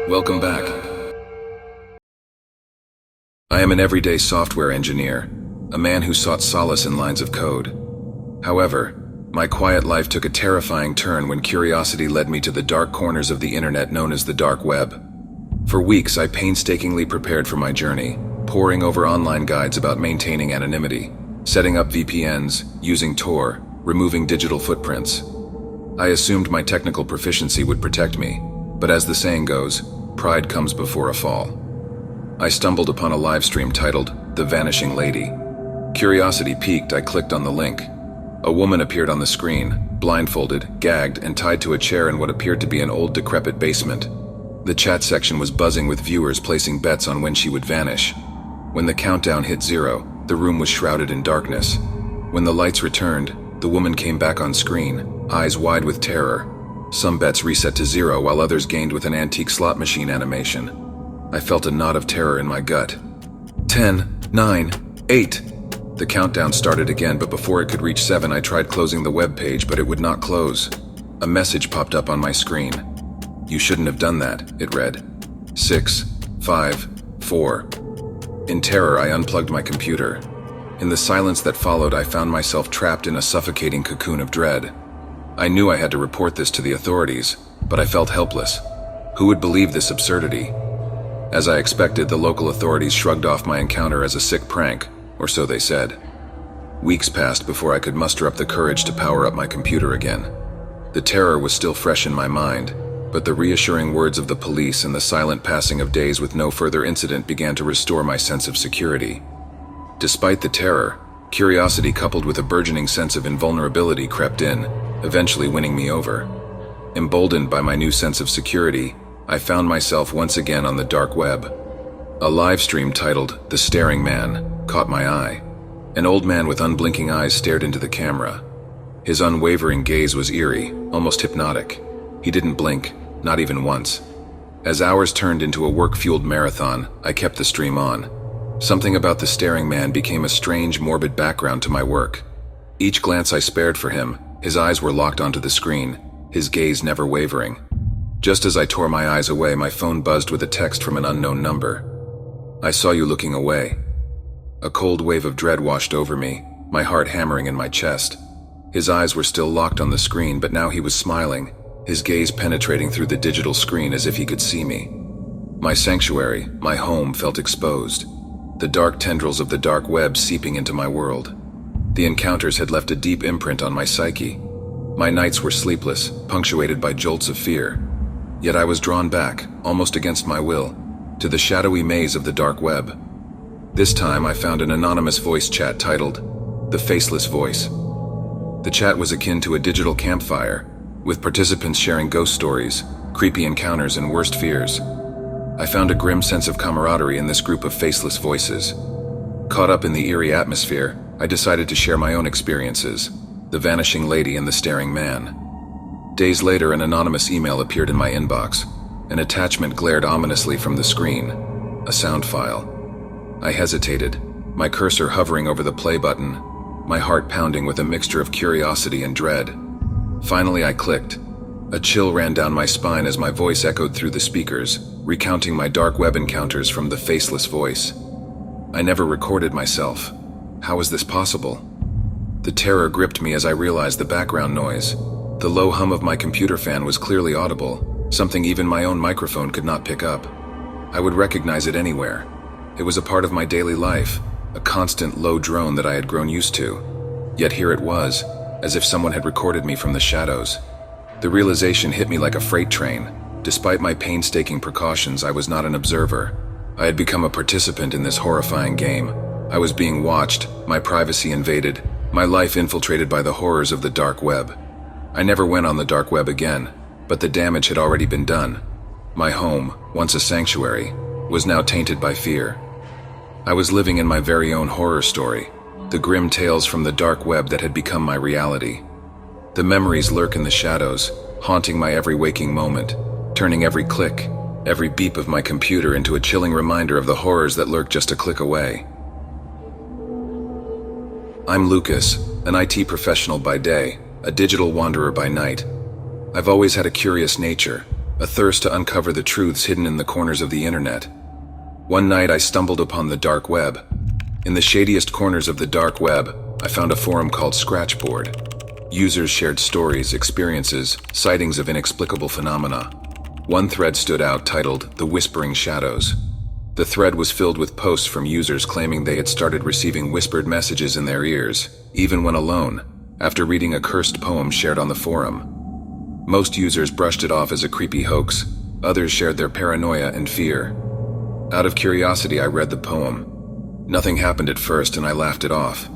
Welcome back. I am an everyday software engineer, a man who sought solace in lines of code. However, my quiet life took a terrifying turn when curiosity led me to the dark corners of the internet known as the dark web. For weeks, I painstakingly prepared for my journey, poring over online guides about maintaining anonymity, setting up VPNs, using Tor, removing digital footprints. I assumed my technical proficiency would protect me, but as the saying goes, pride comes before a fall. I stumbled upon a live stream titled The Vanishing Lady. Curiosity piqued, I clicked on the link. A woman appeared on the screen, blindfolded, gagged, and tied to a chair in what appeared to be an old decrepit basement. The chat section was buzzing with viewers placing bets on when she would vanish. When the countdown hit 0, the room was shrouded in darkness. When the lights returned, the woman came back on screen, eyes wide with terror. Some bets reset to 0 while others gained with an antique slot machine animation. I felt a knot of terror in my gut. 10, 9, 8. The countdown started again, but before it could reach 7, I tried closing the web page, but it would not close. A message popped up on my screen. "You shouldn't have done that," it read. 6, 5, 4. In terror, I unplugged my computer. In the silence that followed, I found myself trapped in a suffocating cocoon of dread. I knew I had to report this to the authorities, but I felt helpless. Who would believe this absurdity? As I expected, the local authorities shrugged off my encounter as a sick prank, or so they said. Weeks passed before I could muster up the courage to power up my computer again. The terror was still fresh in my mind, but the reassuring words of the police and the silent passing of days with no further incident began to restore my sense of security. Despite the terror, curiosity coupled with a burgeoning sense of invulnerability crept in, eventually winning me over. Emboldened by my new sense of security, I found myself once again on the dark web. A live stream titled The Staring Man caught my eye. An old man with unblinking eyes stared into the camera. His unwavering gaze was eerie, almost hypnotic. He didn't blink, not even once. As hours turned into a work-fueled marathon, I kept the stream on. Something about the staring man became a strange, morbid background to my work. Each glance I spared for him, his eyes were locked onto the screen, his gaze never wavering. Just as I tore my eyes away, my phone buzzed with a text from an unknown number. "I saw you looking away." A cold wave of dread washed over me, my heart hammering in my chest. His eyes were still locked on the screen, but now he was smiling, his gaze penetrating through the digital screen as if he could see me. My sanctuary, my home, felt exposed. The dark tendrils of the dark web seeping into my world. The encounters had left a deep imprint on my psyche. My nights were sleepless, punctuated by jolts of fear. Yet I was drawn back, almost against my will, to the shadowy maze of the dark web. This time I found an anonymous voice chat titled The Faceless Voice. The chat was akin to a digital campfire, with participants sharing ghost stories, creepy encounters, and worst fears. I found a grim sense of camaraderie in this group of faceless voices. Caught up in the eerie atmosphere, I decided to share my own experiences, the vanishing lady and the staring man. Days later, an anonymous email appeared in my inbox. An attachment glared ominously from the screen, a sound file. I hesitated, my cursor hovering over the play button, my heart pounding with a mixture of curiosity and dread. Finally, I clicked. A chill ran down my spine as my voice echoed through the speakers, recounting my dark web encounters from the faceless voice. I never recorded myself. How was this possible? The terror gripped me as I realized the background noise. The low hum of my computer fan was clearly audible, something even my own microphone could not pick up. I would recognize it anywhere. It was a part of my daily life, a constant low drone that I had grown used to. Yet here it was, as if someone had recorded me from the shadows. The realization hit me like a freight train. Despite my painstaking precautions, I was not an observer. I had become a participant in this horrifying game. I was being watched, my privacy invaded, my life infiltrated by the horrors of the dark web. I never went on the dark web again, but the damage had already been done. My home, once a sanctuary, was now tainted by fear. I was living in my very own horror story, the grim tales from the dark web that had become my reality. The memories lurk in the shadows, haunting my every waking moment, turning every click, every beep of my computer into a chilling reminder of the horrors that lurk just a click away. I'm Lucas, an IT professional by day, a digital wanderer by night. I've always had a curious nature, a thirst to uncover the truths hidden in the corners of the internet. One night I stumbled upon the dark web. In the shadiest corners of the dark web, I found a forum called Scratchboard. Users shared stories, experiences, sightings of inexplicable phenomena. One thread stood out titled, "The Whispering Shadows." The thread was filled with posts from users claiming they had started receiving whispered messages in their ears, even when alone, after reading a cursed poem shared on the forum. Most users brushed it off as a creepy hoax. Others shared their paranoia and fear. Out of curiosity, I read the poem. Nothing happened at first and I laughed it off.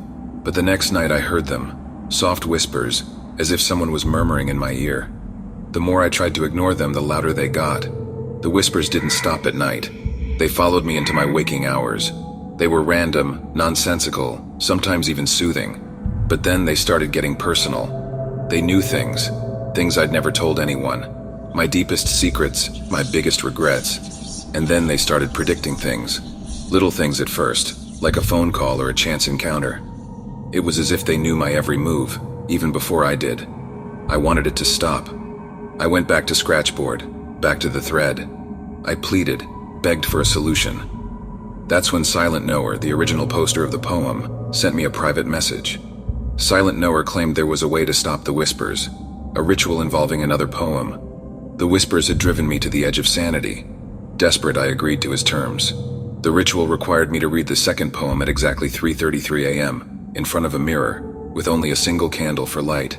But the next night I heard them. Soft whispers, as if someone was murmuring in my ear. The more I tried to ignore them, the louder they got. The whispers didn't stop at night. They followed me into my waking hours. They were random, nonsensical, sometimes even soothing. But then they started getting personal. They knew things I'd never told anyone. My deepest secrets, my biggest regrets. And then they started predicting things. Little things at first, like a phone call or a chance encounter. It was as if they knew my every move, even before I did. I wanted it to stop. I went back to Scratchboard, back to the thread. I pleaded, begged for a solution. That's when Silent Knower, the original poster of the poem, sent me a private message. Silent Knower claimed there was a way to stop the whispers, a ritual involving another poem. The whispers had driven me to the edge of sanity. Desperate, I agreed to his terms. The ritual required me to read the second poem at exactly 3:33 a.m., in front of a mirror, with only a single candle for light.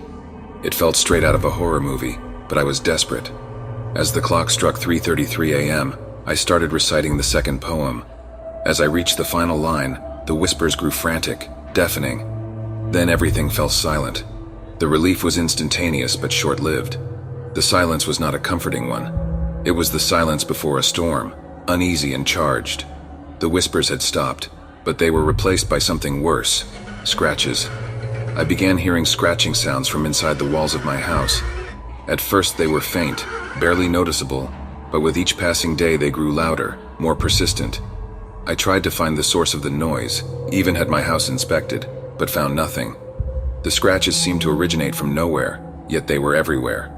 It felt straight out of a horror movie, but I was desperate. As the clock struck 3:33 a.m., I started reciting the second poem. As I reached the final line, the whispers grew frantic, deafening. Then everything fell silent. The relief was instantaneous but short-lived. The silence was not a comforting one. It was the silence before a storm, uneasy and charged. The whispers had stopped, but they were replaced by something worse. Scratches. I began hearing scratching sounds from inside the walls of my house. At first they were faint, barely noticeable, but with each passing day they grew louder, more persistent. I tried to find the source of the noise, even had my house inspected, but found nothing. The scratches seemed to originate from nowhere, yet they were everywhere.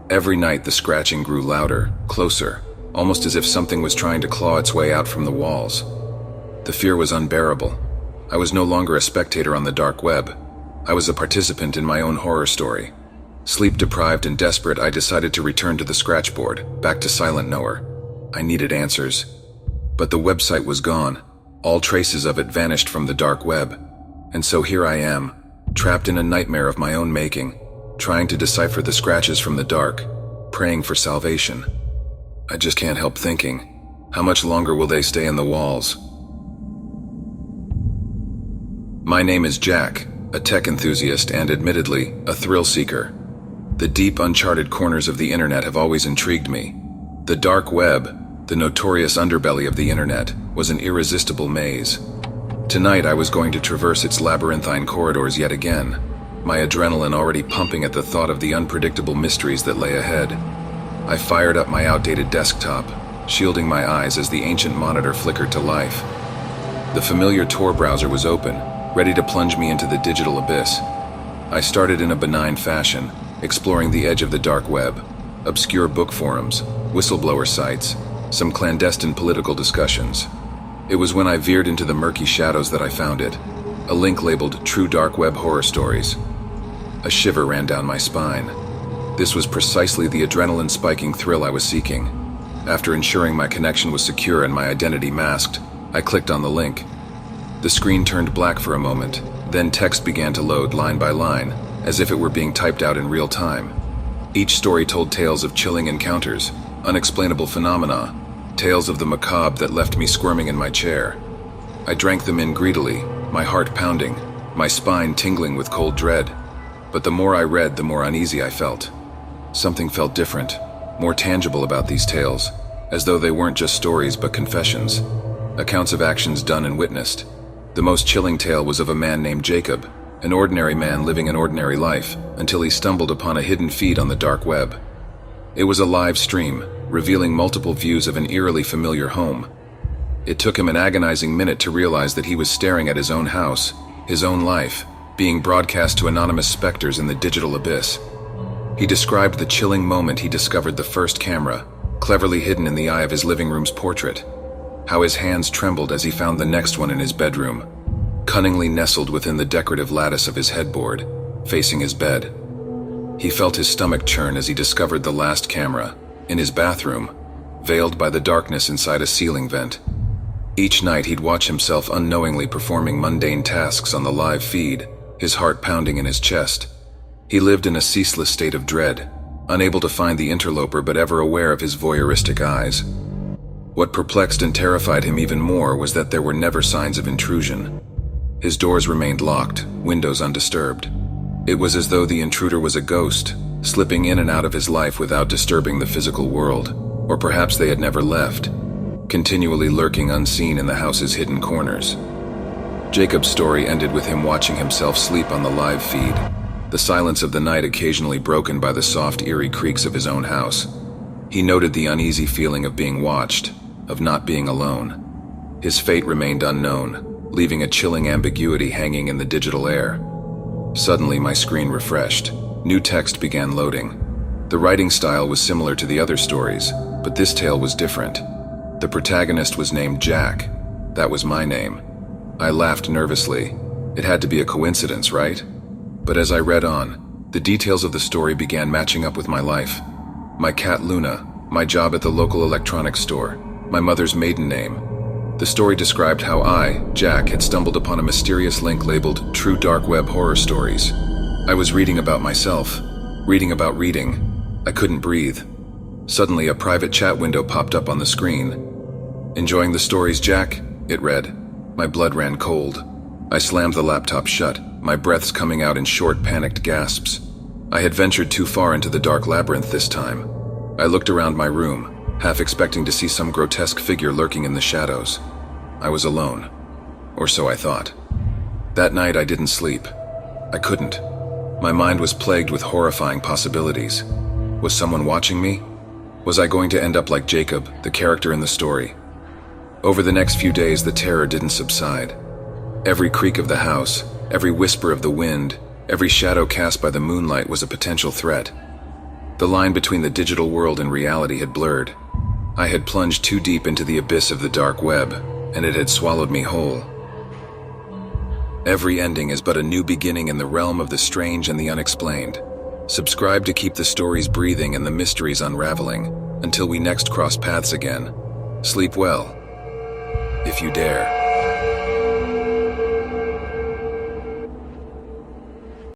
Every night the scratching grew louder, closer, almost as if something was trying to claw its way out from the walls. The fear was unbearable. I was no longer a spectator on the dark web. I was a participant in my own horror story. Sleep-deprived and desperate, I decided to return to the Scratchboard, back to Silent Knower. I needed answers. But the website was gone. All traces of it vanished from the dark web. And so here I am, trapped in a nightmare of my own making, trying to decipher the scratches from the dark, praying for salvation. I just can't help thinking, how much longer will they stay in the walls? My name is Jack, a tech enthusiast and, admittedly, a thrill seeker. The deep, uncharted corners of the internet have always intrigued me. The dark web, the notorious underbelly of the internet, was an irresistible maze. Tonight I was going to traverse its labyrinthine corridors yet again, my adrenaline already pumping at the thought of the unpredictable mysteries that lay ahead. I fired up my outdated desktop, shielding my eyes as the ancient monitor flickered to life. The familiar Tor browser was open, ready to plunge me into the digital abyss. I started in a benign fashion, exploring the edge of the dark web, obscure book forums, whistleblower sites, some clandestine political discussions. It was when I veered into the murky shadows that I found it, a link labeled True Dark Web Horror Stories. A shiver ran down my spine. This was precisely the adrenaline-spiking thrill I was seeking. After ensuring my connection was secure and my identity masked, I clicked on the link. The screen turned black for a moment, then text began to load line by line, as if it were being typed out in real time. Each story told tales of chilling encounters, unexplainable phenomena, tales of the macabre that left me squirming in my chair. I drank them in greedily, my heart pounding, my spine tingling with cold dread. But the more I read, the more uneasy I felt. Something felt different, more tangible about these tales, as though they weren't just stories but confessions, accounts of actions done and witnessed. The most chilling tale was of a man named Jacob, an ordinary man living an ordinary life, until he stumbled upon a hidden feed on the dark web. It was a live stream, revealing multiple views of an eerily familiar home. It took him an agonizing minute to realize that he was staring at his own house, his own life, being broadcast to anonymous specters in the digital abyss. He described the chilling moment he discovered the first camera, cleverly hidden in the eye of his living room's portrait. How his hands trembled as he found the next one in his bedroom, cunningly nestled within the decorative lattice of his headboard, facing his bed. He felt his stomach churn as he discovered the last camera, in his bathroom, veiled by the darkness inside a ceiling vent. Each night he'd watch himself unknowingly performing mundane tasks on the live feed, his heart pounding in his chest. He lived in a ceaseless state of dread, unable to find the interloper but ever aware of his voyeuristic eyes. What perplexed and terrified him even more was that there were never signs of intrusion. His doors remained locked, windows undisturbed. It was as though the intruder was a ghost, slipping in and out of his life without disturbing the physical world, or perhaps they had never left, continually lurking unseen in the house's hidden corners. Jacob's story ended with him watching himself sleep on the live feed, the silence of the night occasionally broken by the soft, eerie creaks of his own house. He noted the uneasy feeling of being watched, of not being alone. His fate remained unknown, leaving a chilling ambiguity hanging in the digital air. Suddenly, my screen refreshed. New text began loading. The writing style was similar to the other stories, but this tale was different. The protagonist was named Jack. That was my name. I laughed nervously. It had to be a coincidence, right? But as I read on, the details of the story began matching up with my life. My cat Luna, my job at the local electronics store, my mother's maiden name. The story described how I, Jack, had stumbled upon a mysterious link labeled True Dark Web Horror Stories. I was reading about myself, reading about reading. I couldn't breathe. Suddenly, a private chat window popped up on the screen. "Enjoying the stories, Jack?" it read. My blood ran cold. I slammed the laptop shut, my breaths coming out in short, panicked gasps. I had ventured too far into the dark labyrinth this time. I looked around my room, half expecting to see some grotesque figure lurking in the shadows. I was alone. Or so I thought. That night I didn't sleep. I couldn't. My mind was plagued with horrifying possibilities. Was someone watching me? Was I going to end up like Jacob, the character in the story? Over the next few days, the terror didn't subside. Every creak of the house, every whisper of the wind, every shadow cast by the moonlight was a potential threat. The line between the digital world and reality had blurred. I had plunged too deep into the abyss of the dark web, and it had swallowed me whole. Every ending is but a new beginning in the realm of the strange and the unexplained. Subscribe to keep the stories breathing and the mysteries unraveling, until we next cross paths again. Sleep well, if you dare.